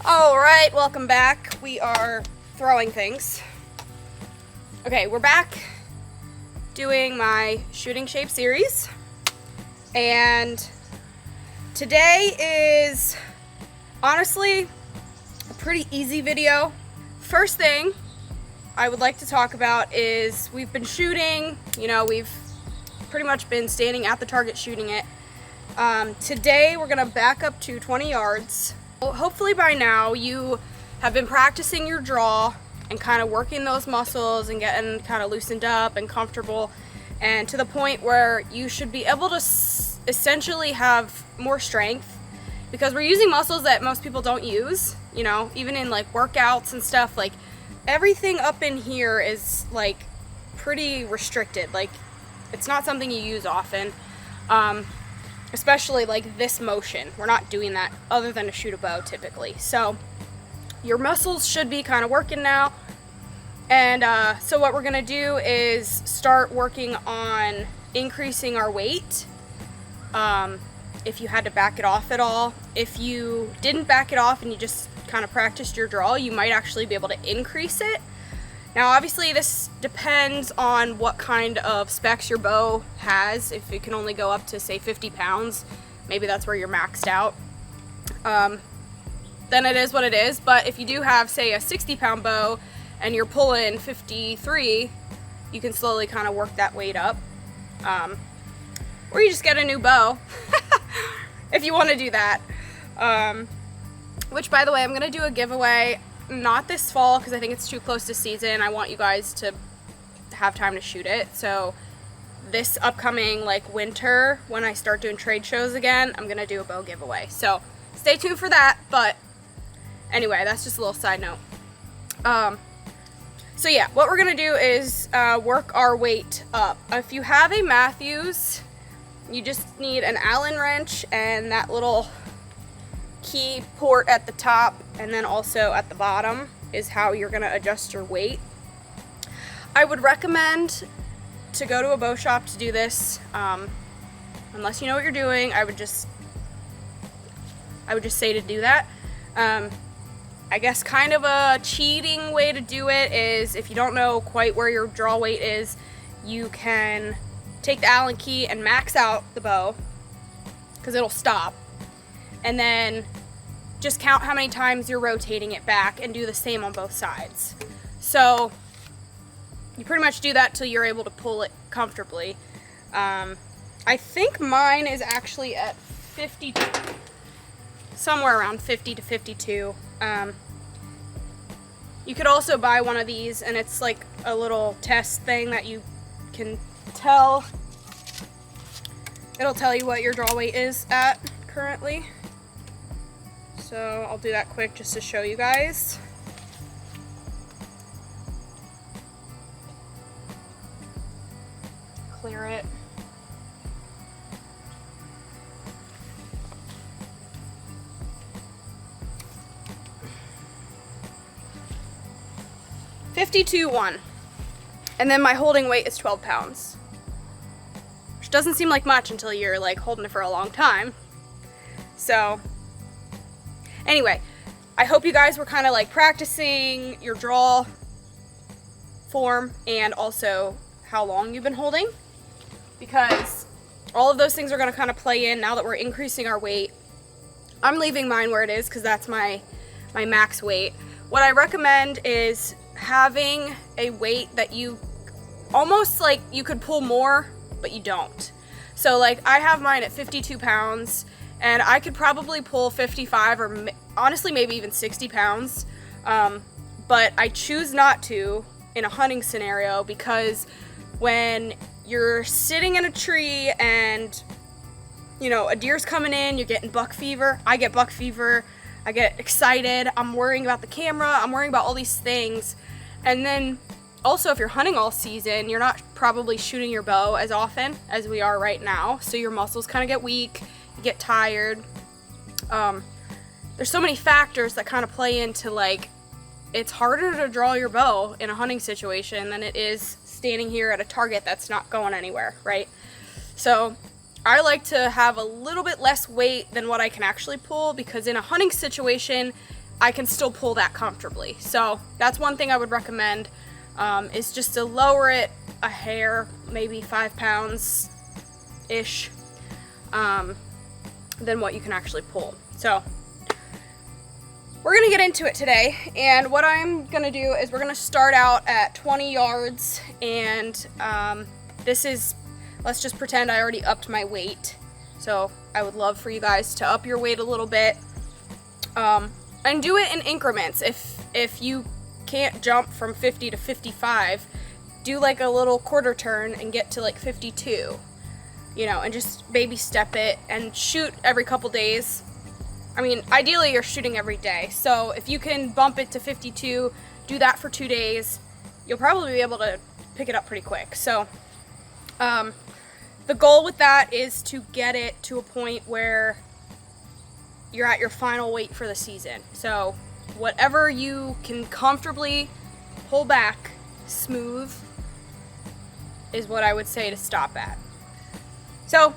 All right, welcome back. We are throwing things. Okay, we're back doing my shooting shape series. And today is honestly a pretty easy video. First thing I would like to talk about is we've been shooting, we've pretty much been standing at the target shooting it. Today we're gonna back up to 20 yards. Hopefully by now you have been practicing your draw and kind of working those muscles and getting kind of loosened up and comfortable, and to the point where you should be able to essentially have more strength, because we're using muscles that most people don't use, even in like workouts and stuff. Like everything up in here is like pretty restricted. Like it's not something you use often. Especially like this motion. We're not doing that other than to shoot a bow typically. So your muscles should be kind of working now. And so what we're gonna do is start working on increasing our weight. If you had to back it off at all. If you didn't back it off and you just kind of practiced your draw, you might actually be able to increase it. Now obviously this depends on what kind of specs your bow has. If it can only go up to say 50 pounds, maybe that's where you're maxed out. Then it is what it is. But if you do have say a 60-pound bow and you're pulling 53, you can slowly kind of work that weight up. Or you just get a new bow if you want to do that. Which, by the way, I'm going to do a giveaway. Not this fall because I think it's too close to season. I want you guys to have time to shoot it. So this upcoming like winter, when I start doing trade shows again, I'm gonna do a bow giveaway. So stay tuned for that. But anyway, that's just a little side note. So yeah, what we're gonna do is work our weight up. If you have a Matthews, you just need an Allen wrench and that little key port at the top, and then also at the bottom is how you're going to adjust your weight. I would recommend to go to a bow shop to do this. Unless you know what you're doing, I would just say to do that. I guess kind of a cheating way to do it is, if you don't know quite where your draw weight is, you can take the Allen key and max out the bow because it'll stop, and then just count how many times you're rotating it back and do the same on both sides. So you pretty much do that till you're able to pull it comfortably. I think mine is actually at 50, somewhere around 50 to 52. You could also buy one of these, and it's like a little test thing that you can tell. It'll tell you what your draw weight is at currently. So I'll do that quick just to show you guys. Clear it. $52.1. And then my holding weight is 12 pounds. Which doesn't seem like much until you're like holding it for a long time. So anyway, I hope you guys were kind of like practicing your draw form and also how long you've been holding, because all of those things are going to kind of play in now that we're increasing our weight. I'm leaving mine where it is because that's my max weight. What I recommend is having a weight that you almost like you could pull more, but you don't. So like I have mine at 52 pounds. And I could probably pull 55 or honestly maybe even 60 pounds. But I choose not to in a hunting scenario, because when you're sitting in a tree and, a deer's coming in, you're getting buck fever. I get buck fever. I get excited. I'm worrying about the camera. I'm worrying about all these things. And then also, if you're hunting all season, you're not probably shooting your bow as often as we are right now. So your muscles kind of get weak. You get tired. There's so many factors that kind of play into like, it's harder to draw your bow in a hunting situation than it is standing here at a target that's not going anywhere, right? So I like to have a little bit less weight than what I can actually pull, because in a hunting situation, I can still pull that comfortably. So that's one thing I would recommend, is just to lower it a hair, maybe 5 pounds-ish, than what you can actually pull. So we're gonna get into it today, and what I'm gonna do is we're gonna start out at 20 yards, and this is, let's just pretend I already upped my weight. So I would love for you guys to up your weight a little bit, and do it in increments. If you can't jump from 50 to 55, do like a little quarter turn and get to like 52, you know, and just baby step it and shoot every couple days. I mean, ideally you're shooting every day, so if you can bump it to 52, do that for 2 days, you'll probably be able to pick it up pretty quick. So the goal with that is to get it to a point where you're at your final weight for the season. So whatever you can comfortably pull back smooth is what I would say to stop at. So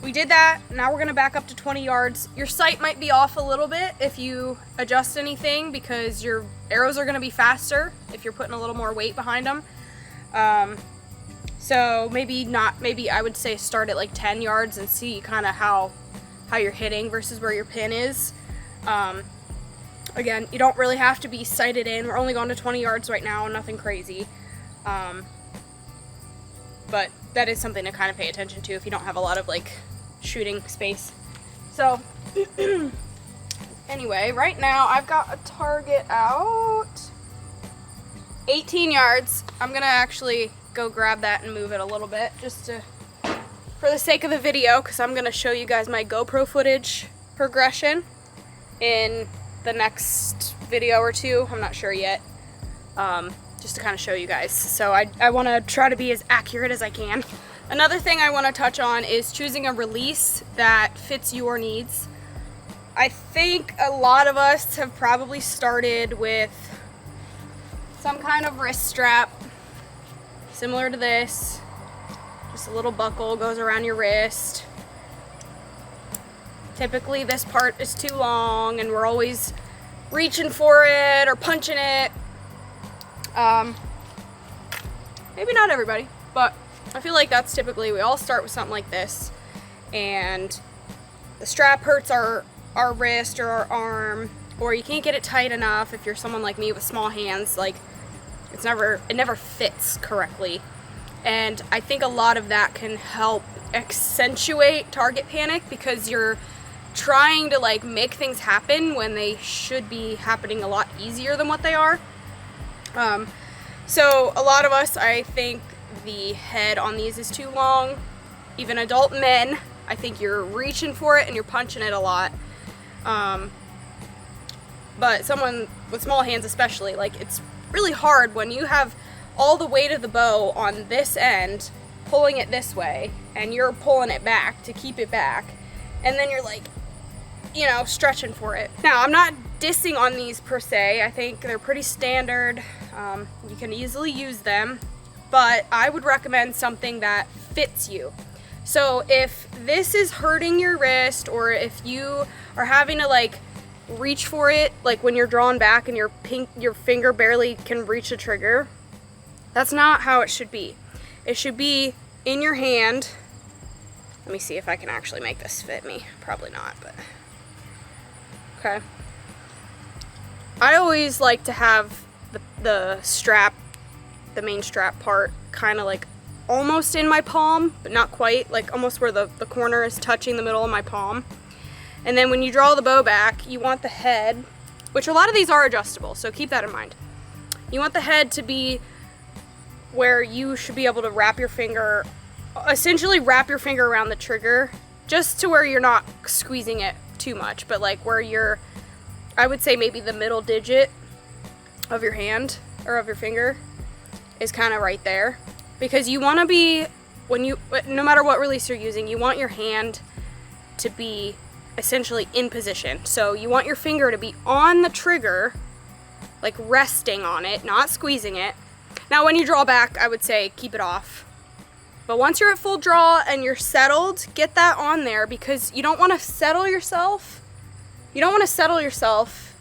we did that. Now we're gonna back up to 20 yards. Your sight might be off a little bit if you adjust anything, because your arrows are gonna be faster if you're putting a little more weight behind them. So maybe I would say start at like 10 yards and see kind of how you're hitting versus where your pin is. Again, you don't really have to be sighted in. We're only going to 20 yards right now, nothing crazy. But that is something to kind of pay attention to if you don't have a lot of like shooting space. So anyway, right now I've got a target out 18 yards. I'm gonna actually go grab that and move it a little bit just for the sake of the video, because I'm gonna show you guys my GoPro footage progression in the next video or two. I'm not sure yet, just to kind of show you guys. So I want to try to be as accurate as I can. Another thing I want to touch on is choosing a release that fits your needs. I think a lot of us have probably started with some kind of wrist strap similar to this. Just a little buckle goes around your wrist. Typically this part is too long and we're always reaching for it or punching it. Maybe not everybody, but I feel like that's typically, we all start with something like this, and the strap hurts our wrist or our arm, or you can't get it tight enough if you're someone like me with small hands. Like it never fits correctly. And I think a lot of that can help accentuate target panic, because you're trying to like make things happen when they should be happening a lot easier than what they are. So a lot of us, I think the head on these is too long. Even adult men, I think you're reaching for it and you're punching it a lot. But someone with small hands especially, like it's really hard when you have all the weight of the bow on this end, pulling it this way, and you're pulling it back to keep it back, and then you're like, you know, stretching for it. Now, I'm not dissing on these per se. I think they're pretty standard. You can easily use them, but I would recommend something that fits you. So if this is hurting your wrist, or if you are having to like reach for it, like when you're drawn back and your finger barely can reach the trigger, that's not how it should be. It should be in your hand. Let me see if I can actually make this fit me. Probably not, but okay. I always like to have the strap, the main strap part, kind of like almost in my palm, but not quite, like almost where the corner is touching the middle of my palm. And then when you draw the bow back, you want the head, which a lot of these are adjustable, so keep that in mind. You want the head to be where you should be able to wrap your finger, essentially wrap your finger around the trigger, just to where you're not squeezing it too much, but like where you're, I would say maybe the middle digit of your hand or of your finger is kind of right there, because you want to be, no matter what release you're using, you want your hand to be essentially in position. So you want your finger to be on the trigger, like resting on it, not squeezing it. Now when you draw back, I would say keep it off. But once you're at full draw and you're settled, get that on there, because you don't want to settle yourself. You don't want to settle yourself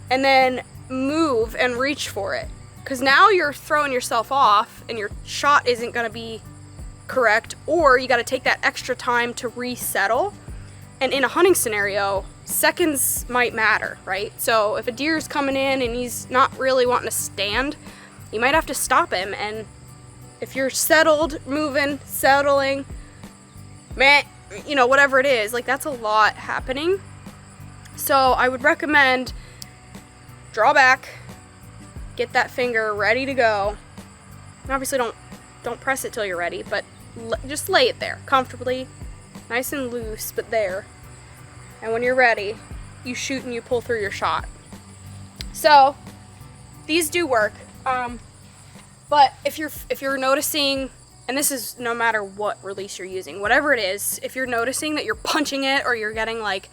and then move and reach for it. Because now you're throwing yourself off and your shot isn't going to be correct, or you got to take that extra time to resettle. And in a hunting scenario, seconds might matter, right? So if a deer's coming in and he's not really wanting to stand, you might have to stop him. And if you're settled, moving, settling, meh, you know, whatever it is, like that's a lot happening. So I would recommend draw back, get that finger ready to go. And obviously don't press it till you're ready, but just lay it there comfortably, nice and loose, but there. And when you're ready, you shoot and you pull through your shot. So these do work. But if you're noticing, and this is no matter what release you're using, whatever it is, if you're noticing that you're punching it, or you're getting like,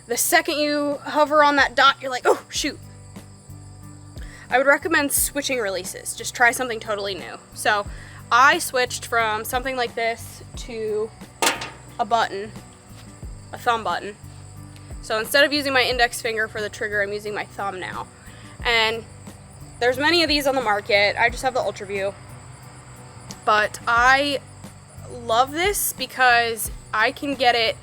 the second you hover on that dot, you're like, oh, shoot. I would recommend switching releases. Just try something totally new. So I switched from something like this to a button, a thumb button. So instead of using my index finger for the trigger, I'm using my thumb now. And there's many of these on the market. I just have the Ultra View. But I love this because I can get it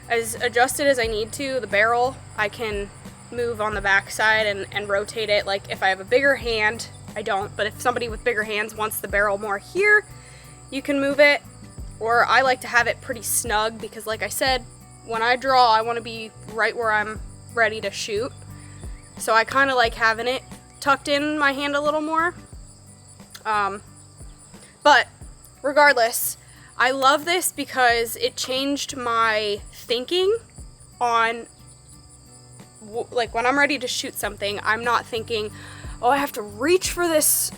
as adjusted as I need to. The barrel, I can move on the back side and rotate it. Like if I have a bigger hand, I don't, but if somebody with bigger hands wants the barrel more here, you can move it. Or I like to have it pretty snug because like I said, when I draw, I want to be right where I'm ready to shoot. So I kind of like having it tucked in my hand a little more. But regardless, I love this because it changed my thinking on, like when I'm ready to shoot something, I'm not thinking, oh, I have to reach for this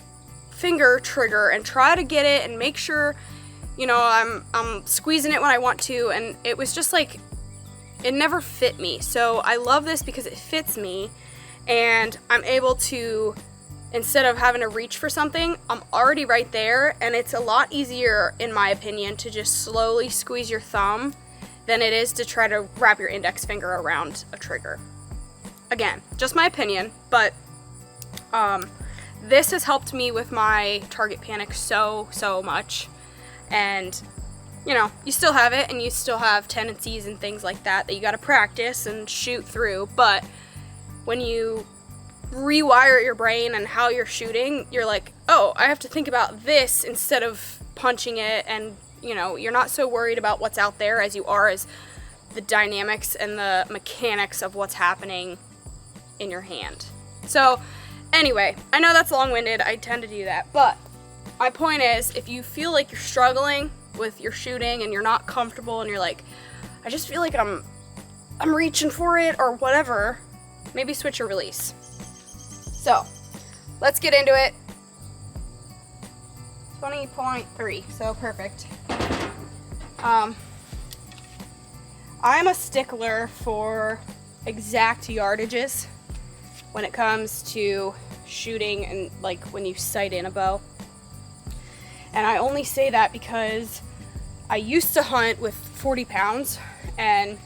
finger trigger and try to get it and make sure, you know, I'm squeezing it when I want to. And it was just like, it never fit me. So I love this because it fits me, and I'm able to, instead of having to reach for something, I'm already right there. And it's a lot easier, in my opinion, to just slowly squeeze your thumb than it is to try to wrap your index finger around a trigger. Again, just my opinion, but this has helped me with my target panic so much. And you know, you still have it, and you still have tendencies and things like that you got to practice and shoot through. But when you rewire your brain and how you're shooting, you're like, oh, I have to think about this instead of punching it. And you know, you're not so worried about what's out there as you are as the dynamics and the mechanics of what's happening in your hand. So anyway, I know that's long-winded, I tend to do that, but my point is, if you feel like you're struggling with your shooting and you're not comfortable and you're like, I just feel like I'm reaching for it or whatever, maybe switch your release. So let's get into it. 20.3, so perfect. I'm a stickler for exact yardages when it comes to shooting and like when you sight in a bow. And I only say that because I used to hunt with 40 pounds and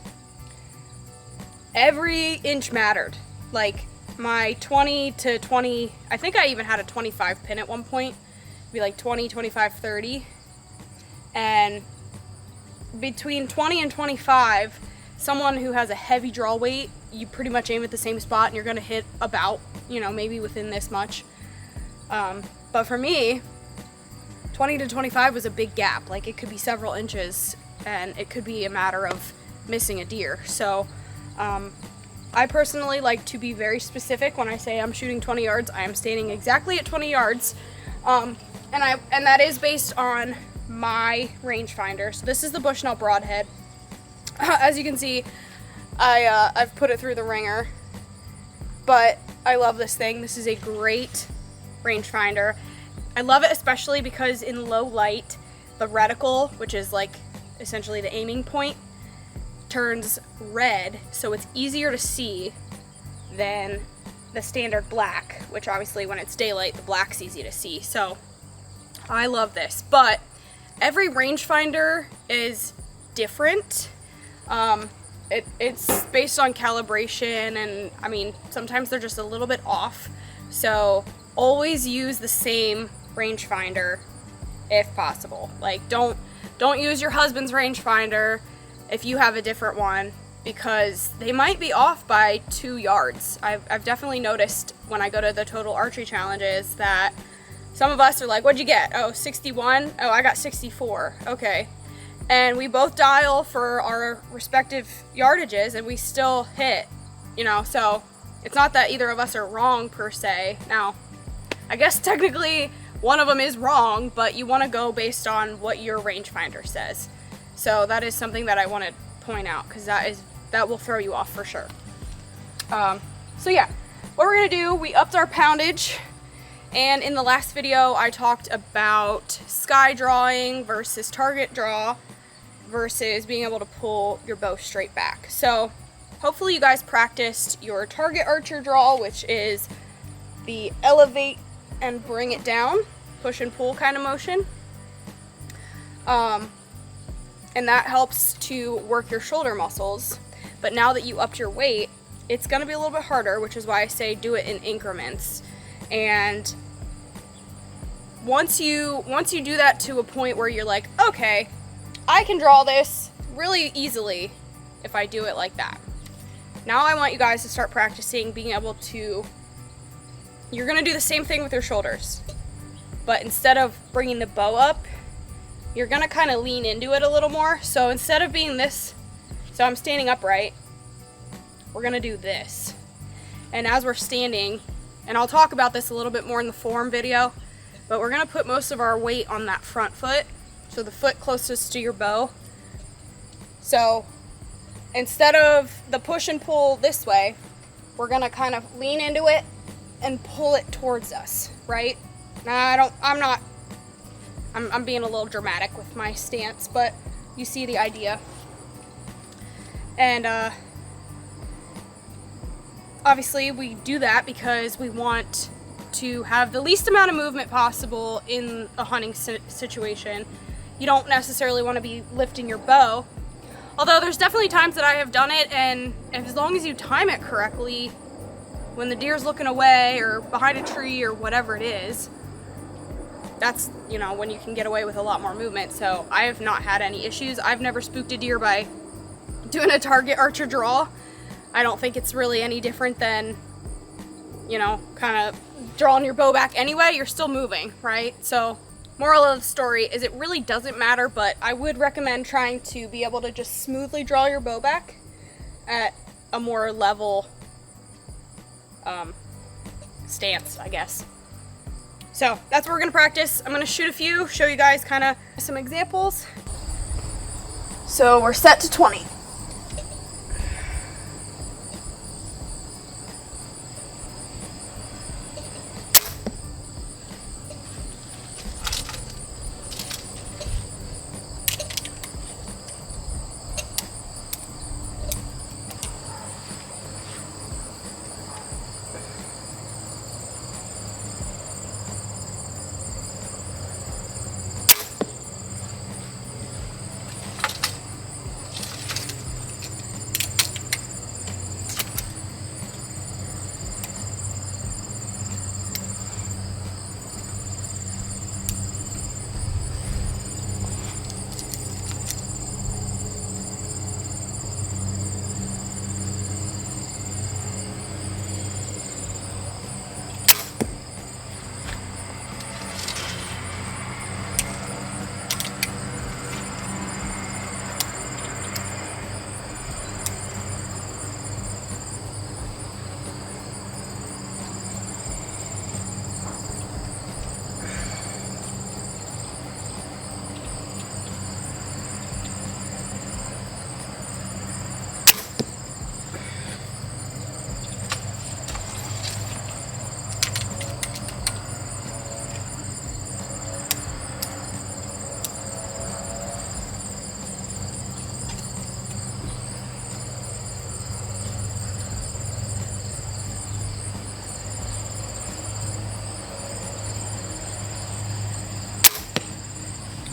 every inch mattered. Like my 20 to 20, I think I even had a 25 pin at one point. It'd be like 20, 25, 30. And between 20 and 25, someone who has a heavy draw weight, you pretty much aim at the same spot and you're gonna hit about, you know, maybe within this much. But for me, 20 to 25 was a big gap. Like it could be several inches and it could be a matter of missing a deer. So I personally like to be very specific. When I say I'm shooting 20 yards, I am standing exactly at 20 yards. And that is based on my rangefinder. So this is the Bushnell Broadhead. As you can see, I've put it through the ringer, but I love this thing. This is a great rangefinder. I love it especially because in low light, the reticle, which is like essentially the aiming point, turns red, so it's easier to see than the standard black, which obviously when it's daylight, the black's easy to see. So I love this, but every rangefinder is different. it's based on calibration, and I mean, sometimes they're just a little bit off. So always use the same rangefinder if possible. Like, don't use your husband's rangefinder if you have a different one, because they might be off by 2 yards. I've definitely noticed when I go to the total archery challenges that some of us are like, what'd you get? Oh, 61? Oh, I got 64. Okay. And we both dial for our respective yardages and we still hit, you know, so it's not that either of us are wrong per se. Now, I guess technically one of them is wrong, but you want to go based on what your rangefinder says. So that is something that I want to point out, because that will throw you off for sure. So yeah, what we're gonna do, we upped our poundage, and in the last video I talked about sky drawing versus target draw versus being able to pull your bow straight back. So hopefully you guys practiced your target archer draw, which is the elevate and bring it down, push and pull kind of motion. And that helps to work your shoulder muscles. But now that you upped your weight, it's gonna be a little bit harder, which is why I say do it in increments. And once you do that to a point where you're like, okay, I can draw this really easily if I do it like that. Now I want you guys to start practicing being able to, you're gonna do the same thing with your shoulders, but instead of bringing the bow up, you're gonna kind of lean into it a little more. So instead of being this, so I'm standing upright, we're gonna do this. And as we're standing, and I'll talk about this a little bit more in the form video, but we're gonna put most of our weight on that front foot, so the foot closest to your bow. So instead of the push and pull this way, we're gonna kind of lean into it and pull it towards us, right? Now I'm being a little dramatic with my stance, but you see the idea. And obviously we do that because we want to have the least amount of movement possible in a hunting situation. You don't necessarily want to be lifting your bow, although there's definitely times that I have done it, and as long as you time it correctly, when the deer's looking away or behind a tree or whatever it is, that's, you know, when you can get away with a lot more movement. So I have not had any issues. I've never spooked a deer by doing a target archer draw. I don't think it's really any different than, you know, kind of drawing your bow back anyway. You're still moving, right? So moral of the story is it really doesn't matter, but I would recommend trying to be able to just smoothly draw your bow back at a more level stance, I guess. So that's what we're gonna practice. I'm gonna shoot a few, show you guys kind of some examples. So we're set to 20.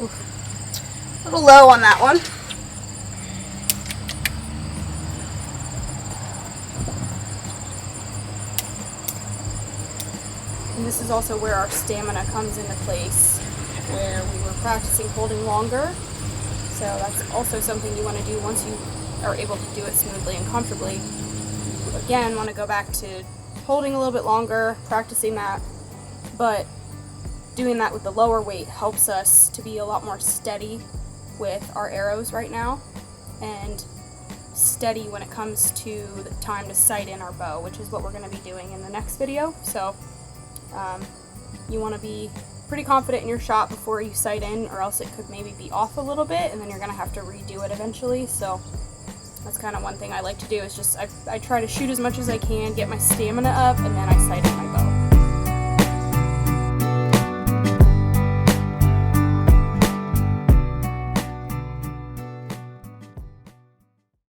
Oof. A little low on that one. And this is also where our stamina comes into place, where we were practicing holding longer. So that's also something you want to do once you are able to do it smoothly and comfortably. You again want to go back to holding a little bit longer, practicing that, but doing that with the lower weight helps us to be a lot more steady with our arrows right now, and steady when it comes to the time to sight in our bow, which is what we're going to be doing in the next video. So you want to be pretty confident in your shot before you sight in, or else it could maybe be off a little bit and then you're going to have to redo it eventually. So that's kind of one thing I like to do, is just I try to shoot as much as I can, get my stamina up, and then I sight in my bow.